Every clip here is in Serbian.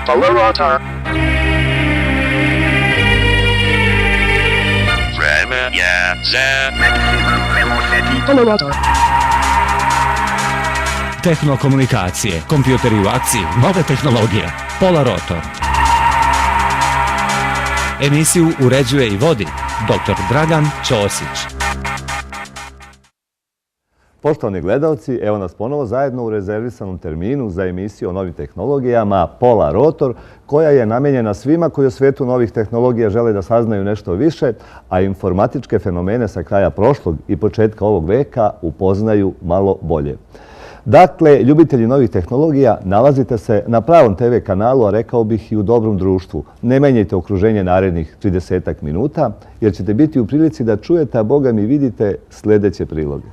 Polorotor. Vreme je za Polorotor. Tehnokomunikacije, kompjuteri u akciji, nove tehnologije. Polorotor. Emisiju uređuje i vodi dr. Dragan Ćosić. Poštovani gledalci, evo nas ponovo zajedno u rezervisanom terminu za emisiju o novim tehnologijama Polorotor, koja je namenjena svima koji u svijetu novih tehnologija žele da saznaju nešto više, a informatičke fenomene sa kraja prošlog i početka ovog veka upoznaju malo bolje. Dakle, ljubitelji novih tehnologija, nalazite se na pravom TV kanalu, a rekao bih i u dobrom društvu. Ne menjajte okruženje narednih 30 minuta, jer ćete biti u prilici da čujete, a Boga mi vidite, sljedeće priloge.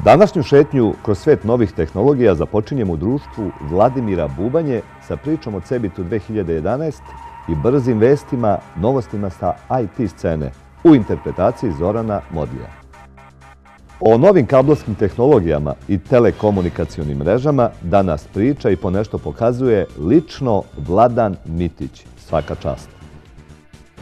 Današnju šetnju kroz svet novih tehnologija započinjemo u društvu Vladimira Bubanje sa pričom o Cebitu 2011 i brzim vestima, novostima sa IT scene u interpretaciji Zorana Modlija. O novim kablovskim tehnologijama i telekomunikacionim mrežama danas priča i ponešto pokazuje lično Vladan Mitić. Svaka čast.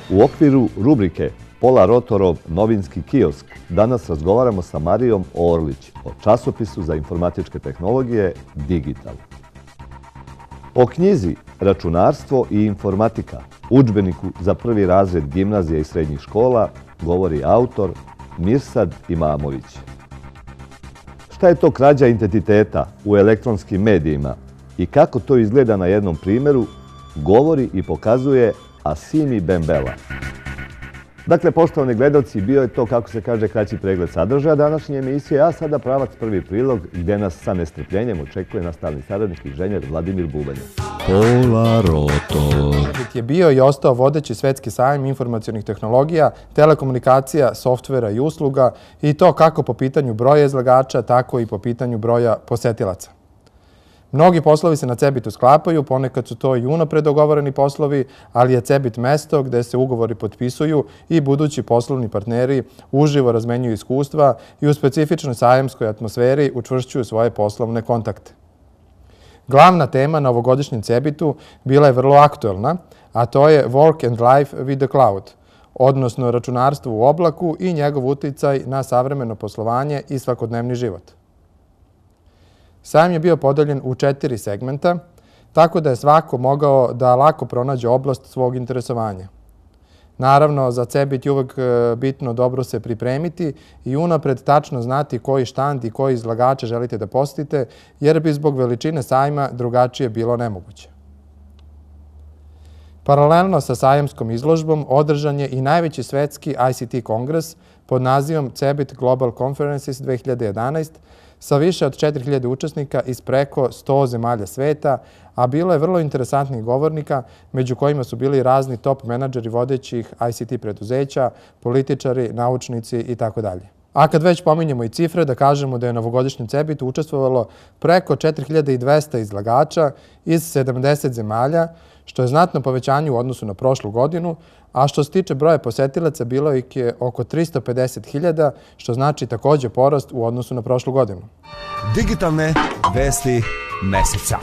U okviru rubrike Polorotorov novinski kiosk danas razgovaramo sa Marijom Orlić o časopisu za informatičke tehnologije Digital. O knjizi Računarstvo i informatika, udžbeniku za prvi razred gimnazija i srednjih škola, govori autor Mirsad Imamović. Šta je to krađa identiteta u elektronskim medijima i kako to izgleda na jednom primjeru, govori i pokazuje Asimi Bembela. Dakle, poštovani gledalci, bio je to, kako se kaže, kraći pregled sadržaja današnje emisije, a sada pravac prvi prilog gdje nas sa nestrpljenjem očekuje nastavni saradnik inženjer Vladimir Bubanje. Polorotor. Je bio i ostao vodeći svetski sajam informacionih tehnologija, telekomunikacija, softvera i usluga, i to kako po pitanju broja izlagača, tako i po pitanju broja posetilaca. Mnogi poslovi se na Cebitu sklapaju, ponekad su to i unapred dogovoreni poslovi, ali je Cebit mesto gde se ugovori potpisuju i budući poslovni partneri uživo razmenjuju iskustva i u specifičnoj sajamskoj atmosferi učvršćuju svoje poslovne kontakte. Glavna tema na ovogodišnjem Cebitu bila je vrlo aktuelna, a to je Work and Life with the Cloud, odnosno računarstvo u oblaku i njegov uticaj na savremeno poslovanje i svakodnevni život. Sajam je bio podeljen u 4 segmenta, tako da je svako mogao da lako pronađe oblast svog interesovanja. Naravno, za Cebit je uvek bitno dobro se pripremiti i unapred tačno znati koji štand i koji izlagače želite da posjetite, jer bi zbog veličine sajma drugačije bilo nemoguće. Paralelno sa sajamskom izložbom održan je i najveći svetski ICT kongres pod nazivom Cebit Global Conferences 2011 sa više od 4000 učesnika iz preko 100 zemalja sveta, a bilo je vrlo interesantnih govornika, među kojima su bili razni top menadžeri vodećih ICT preduzeća, političari, naučnici itd. A kad već pominjemo i cifre, da kažemo da je na ovogodišnjem Cebitu učestvovalo preko 4200 izlagača iz 70 zemalja, što je znatno povećanje u odnosu na prošlu godinu, a što se tiče broja posetilaca, bilo ih je oko 350.000, što znači također porast u odnosu na prošlu godinu. Digitalne vesti meseca.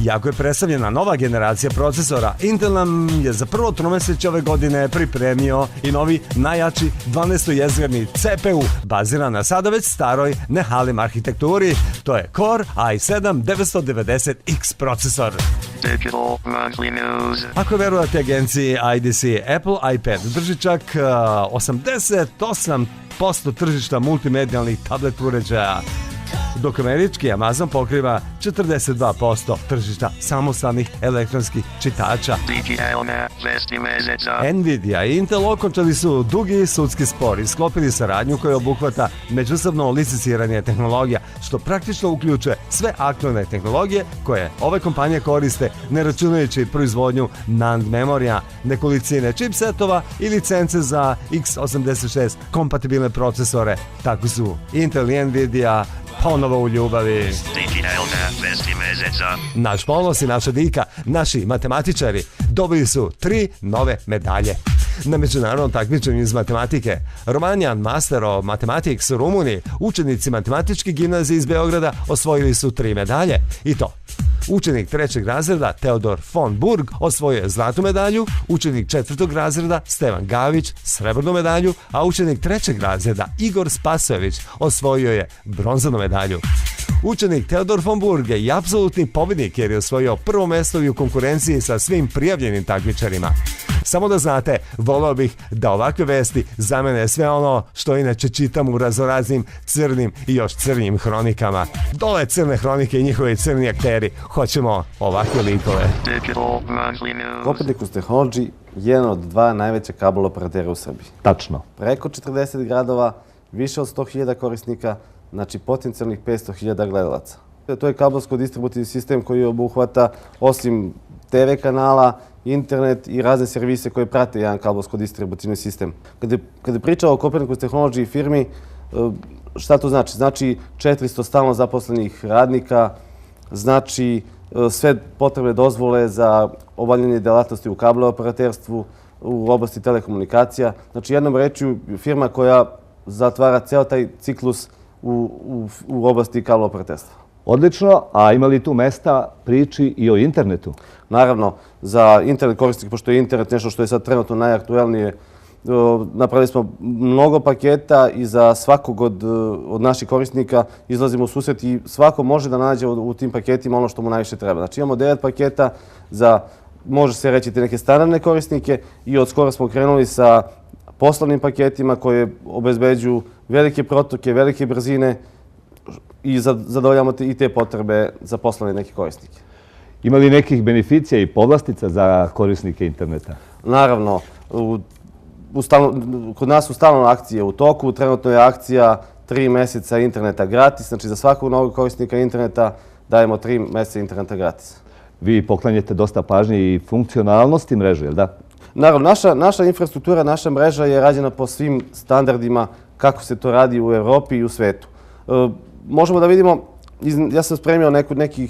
Iako je predstavljena nova generacija procesora, Intel nam je za prvo tromesečje ove godine pripremio i novi najjači 12-jezgradni CPU baziran na sada već staroj Nehalem arhitekturi. To je Core i7 990X procesor. Digital Monthly News. Ako verujete agenciji IDC, Apple iPad drži čak 88% tržišta multimedijalnih tablet uređaja, dok američki Amazon pokriva 42% tržišta samostalnih elektronskih čitača. Nvidia i Intel okončali su dugi sudski spor i sklopili saradnju koja obuhvata međusobno licenciranje tehnologija, što praktično uključuje sve aktualne tehnologije koje ove kompanije koriste, ne računajući proizvodnju NAND memorija, nekolicine chipsetova i licence za x86 kompatibilne procesore. Tako su Intel i Nvidia ponovo u ljubavi. Naš ponos i naša dika, naši matematičari, dobili su 3 nove medalje. Na međunarodnom takmičenju iz matematike Romanian Master of Mathematics Rumuni, učenici matematičke gimnazije iz Beograda osvojili su 3 medalje. I to Učenik 3. razreda Teodor von Burg osvojio je zlatnu medalju, učenik 4. razreda Stevan Gavić srebrnu medalju, a učenik 3. razreda Igor Spasojević osvojio je bronzanu medalju. Učenik Teodor von Burg je i apsolutni pobjednik jer je osvojio prvo mjesto i u konkurenciji sa svim prijavljenim takmičarima. Samo da znate, volio bih da ovakve vesti zamene sve ono što inače čitam u raznoraznim crnim i još crnjim hronikama. Dole crne hronike i njihovi crni akteri. Hoćemo ovakve likove. Digital Monthly News. Copernicus Technology jedan od 2 najveća kabel operatera u Srbiji. Tačno. Preko 40 gradova, više od 100.000 korisnika, znači potencijalnih 500.000 gledalaca. To je kabelsko-distributivni sistem koji obuhvata, osim TV kanala, internet i razne servise koje prate jedan kabelsko-distributivni sistem. Kada pričamo o Copernicus Technology firmi, šta to znači? Znači 400 stalno zaposlenih radnika, znači sve potrebne dozvole za obavljanje delatnosti u kabeloperaterstvu, u oblasti telekomunikacija. Znači jednom rečju firma koja zatvara ceo taj ciklus u oblasti kabeloperaterstva. Odlično, a ima li tu mesta priči i o internetu? Naravno, za internet korisnik, pošto je internet nešto što je sad trenutno najaktuelnije, napravili smo mnogo paketa i za svakog od naših korisnika izlazimo u susret i svako može da nađe u tim paketima ono što mu najviše treba. Znači imamo 9 paketa za, može se reći, te neke standardne korisnike i od skoro smo krenuli sa poslovnim paketima koje obezbeđuju velike protoke, velike brzine i zadovoljamo i te potrebe za poslovne neke korisnike. Ima li nekih beneficija i povlastica za korisnike interneta? Naravno, kod nas su stalno akcije u toku. Trenutno je akcija 3 mjeseca interneta gratis. Znači za svakog novog korisnika interneta dajemo 3 mjeseca interneta gratis. Vi poklanjate dosta pažnje i funkcionalnosti mreže, jel da? Naravno, naša infrastruktura, naša mreža je rađena po svim standardima kako se to radi u Evropi i u svetu. Možemo da vidimo, ja sam spremio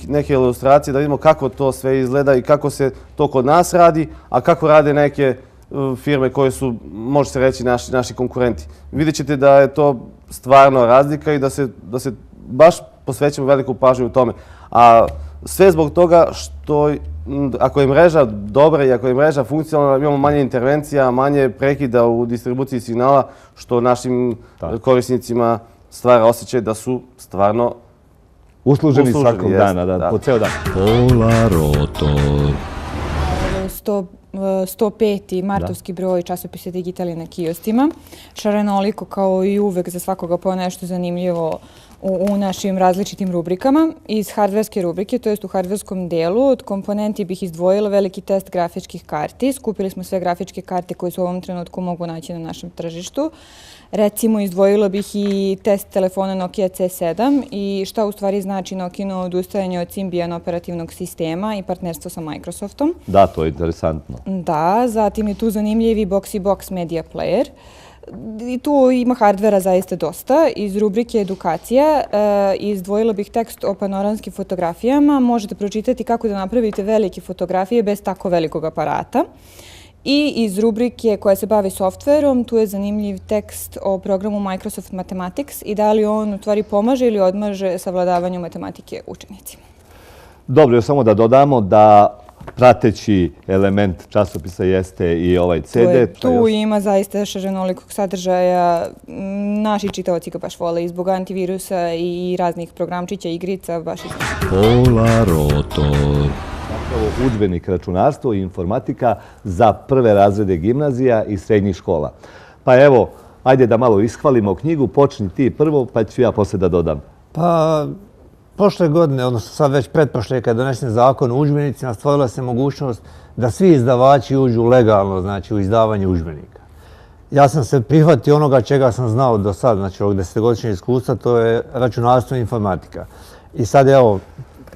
neke ilustracije da vidimo kako to sve izgleda i kako se to kod nas radi, a kako rade neke firme koje su, može se reći, naši konkurenti. Vidjet ćete da je to stvarno razlika i da se baš posvećamo veliku pažnju u tome. A sve zbog toga što ako je mreža dobra i ako je mreža funkcionalna, imamo manje intervencija, manje prekida u distribuciji signala, što našim korisnicima stvara osjećaj da su stvarno usluženi svakog dana, po ceo dan. Pola Rotor. 105. martovski broj časopisa Digitali na kiostima. Šarenoliko kao i uvek za svakoga po nešto zanimljivo u našim različitim rubrikama. Iz hardverske rubrike, to jest u hardverskom delu, od komponenti bih izdvojila veliki test grafičkih karti. Skupili smo sve grafičke karte koje su u ovom trenutku mogu naći na našem tržištu. Recimo, izdvojila bih i test telefona Nokia C7 i šta u stvari znači Nokino odustajanje od Symbian operativnog sistema i partnerstvo sa Microsoftom. Da, to je interesantno. Da, zatim je tu zanimljivi Box Media Player. I tu ima hardvera zaista dosta. Iz rubrike edukacija izdvojila bih tekst o panoramskim fotografijama. Možete pročitati kako da napravite velike fotografije bez tako velikog aparata. I iz rubrike koja se bavi softverom, tu je zanimljiv tekst o programu Microsoft Mathematics i da li on u stvari pomaže ili odmaže savladavanju matematike učenicima. Dobro, još samo da dodamo da prateći element časopisa jeste i ovaj CD. Tu ima zaista šarenolikog sadržaja. Naši čitaoci ga baš vole i zbog antivirusa i raznih programčića, igrica, baš isto. Pola Rotor. Udžbenik računarstvo i informatika za prve razrede gimnazija i srednjih škola. Pa evo, ajde da malo ishvalimo knjigu, počni ti prvo, pa ću ja posle da dodam. Pa, prošle godine, odnosno sad već pretprošle, kad je donesen zakon o udžbenicima, stvorila se mogućnost da svi izdavači uđu legalno, znači u izdavanje udžbenika. Ja sam se prihvatio onoga čega sam znao do sad, znači ovog 10-godišnjeg iskustva, to je računarstvo i informatika. I sad evo,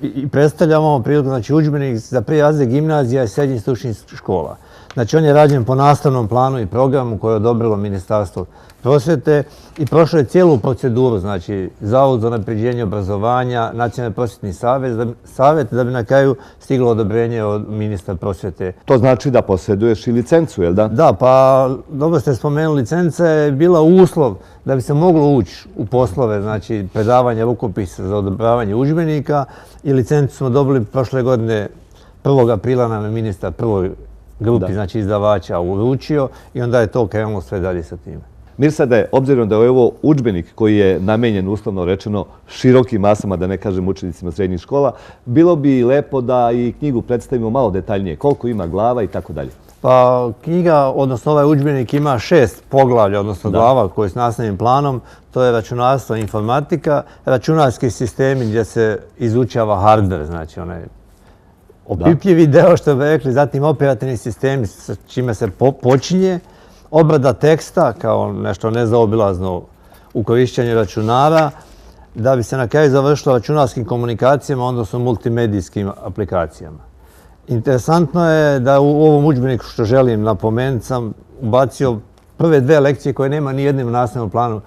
i predstavljamo ovom priliku, znači udžbenik za prve razrede gimnazija i srednjih stručnih škola. Znači, on je rađen po nastavnom planu i programu koje je odobrilo Ministarstvo prosvjete i prošao je cijelu proceduru, znači Zavod za unapređenje obrazovanja, Nacionalni prosvjetni savjet, da bi na kraju stiglo odobrenje od ministra prosvjete. To znači da posjeduješ i licencu, jel da? Da, pa dobro ste spomenuli, licenca je bila uslov da bi se moglo ući u poslove, znači predavanje rukopisa za odobravanje udžbenika i licencu smo dobili prošle godine 1. aprila nam je ministar prvoj grupi, znači izdavača, uručio i onda je to krenulo sve dalje sa time. Mirsade, obzirom da je ovo udžbenik koji je namenjen, uslovno rečeno, širokim masama, da ne kažem učenicima srednjih škola, bilo bi lepo da i knjigu predstavimo malo detaljnije, koliko ima glava i tako dalje. Pa knjiga, odnosno ovaj udžbenik ima 6 poglavlja, odnosno glava koje s nastavnim planom. To je računarstvo i informatika, računarski sistemi gdje se izučava hardware, znači onaj opipljivi deo što bi rekli, zatim operativni sistemi s čime se počinje, obrada teksta kao nešto nezaobilazno u korišćenju računara, da bi se na kraju završilo računarskim komunikacijama, odnosno multimedijskim aplikacijama. Interesantno je da u ovom udžbeniku što želim napomenuti sam ubacio prve 2 lekcije koje nema ni jednim nastavnom planu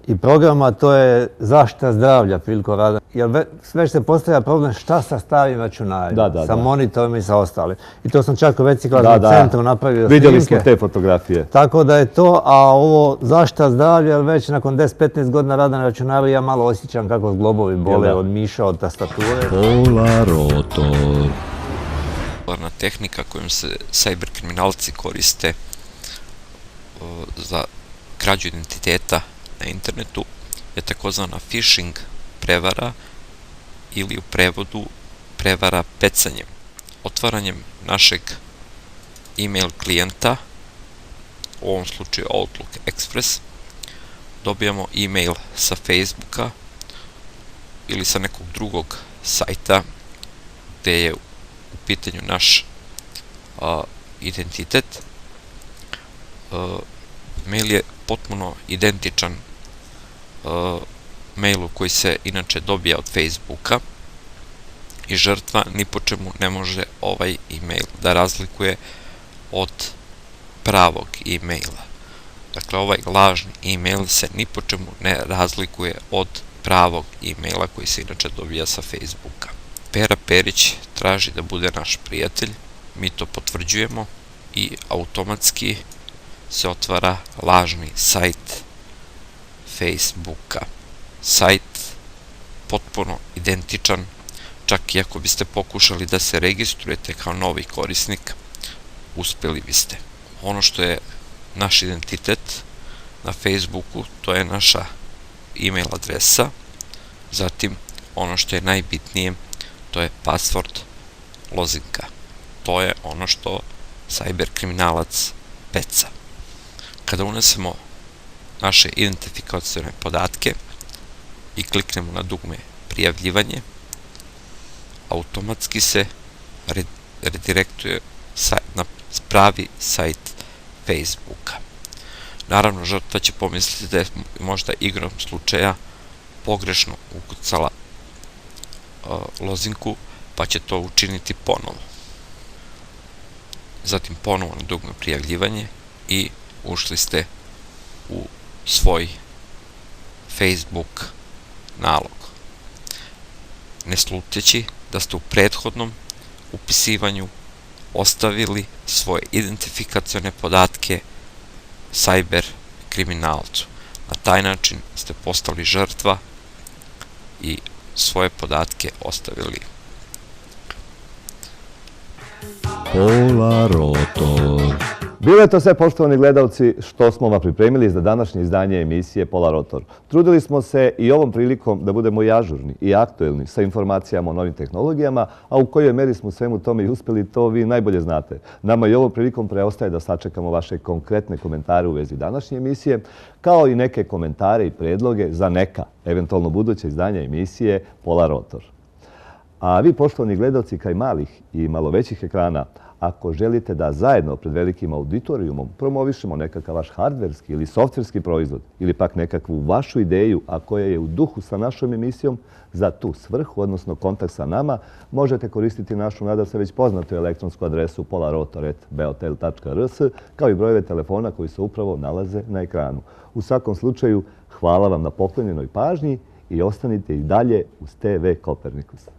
i programa, to je zaštita zdravlja prilikom rada. Jer već se postavlja problem šta sa starim računarima, sa monitorima i sa ostalim. I to sam čak u reciklažnom centru napravio snimke. Vidjeli smo te fotografije. Tako da je to, a ovo zaštita zdravlja, jer već nakon 10-15 godina rada na računaru ja malo osjećam kako zglobovi bole od miša, od tastature. Polarotor. Tehnika kojom se cyber kriminalci koriste za krađu identiteta na internetu je takozvana phishing prevara ili u prevodu prevara pecanjem. Otvaranjem našeg e-mail klijenta, u ovom slučaju Outlook Express, dobijamo e-mail sa Facebooka ili sa nekog drugog sajta gde je u pitanju naš identitet. Mail je potpuno identičan mailu koji se inače dobija od Facebooka i žrtva ni po čemu ne može ovaj e-mail da razlikuje od pravog e-maila. Dakle, ovaj lažni e-mail se ni po čemu ne razlikuje od pravog e-maila koji se inače dobija sa Facebooka. Pera Perić traži da bude naš prijatelj, mi to potvrđujemo i automatski se otvara lažni sajt Facebooka. Sajt potpuno identičan, čak i ako biste pokušali da se registrujete kao novi korisnik, uspjeli biste. Ono što je naš identitet na Facebooku, to je naša e-mail adresa, zatim ono što je najbitnije, to je password lozinka. To je ono što cyber kriminalac peca. Kada unesemo naše identifikacione podatke i kliknemo na dugme prijavljivanje, automatski se redirektuje na pravi sajt Facebooka. Naravno, žrtva će pomisliti da je možda igrom slučaja pogrešno ukucala lozinku, pa će to učiniti ponovo. Zatim ponovo na dugme prijavljivanje i ušli ste u svoj Facebook nalog. Ne sluteći da ste u prethodnom upisivanju ostavili svoje identifikacione podatke cyber kriminalcu. Na taj način ste postali žrtva i svoje podatke ostavili. Polarotor. Bilo je to sve, poštovani gledalci, što smo vam pripremili za današnje izdanje emisije Polarotor. Trudili smo se i ovom prilikom da budemo i ažurni i aktuelni sa informacijama o novim tehnologijama, a u kojoj meri smo svemu tome i uspjeli, to vi najbolje znate. Nama i ovom prilikom preostaje da sačekamo vaše konkretne komentare u vezi današnje emisije, kao i neke komentare i predloge za neka, eventualno buduće izdanja emisije Polarotor. A vi, poštovani gledalci, kaj malih i malo većih ekrana, ako želite da zajedno pred velikim auditorijumom promovišemo nekakav vaš hardverski ili softverski proizvod ili pak nekakvu vašu ideju, a koja je u duhu sa našom emisijom, za tu svrhu, odnosno kontakt sa nama, možete koristiti našu nadal se već poznatu elektronsku adresu polarotor@beotel.rs, kao i brojeve telefona koji se upravo nalaze na ekranu. U svakom slučaju, hvala vam na poklonjenoj pažnji i ostanite i dalje uz TV Kopernikus.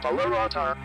Polarotor.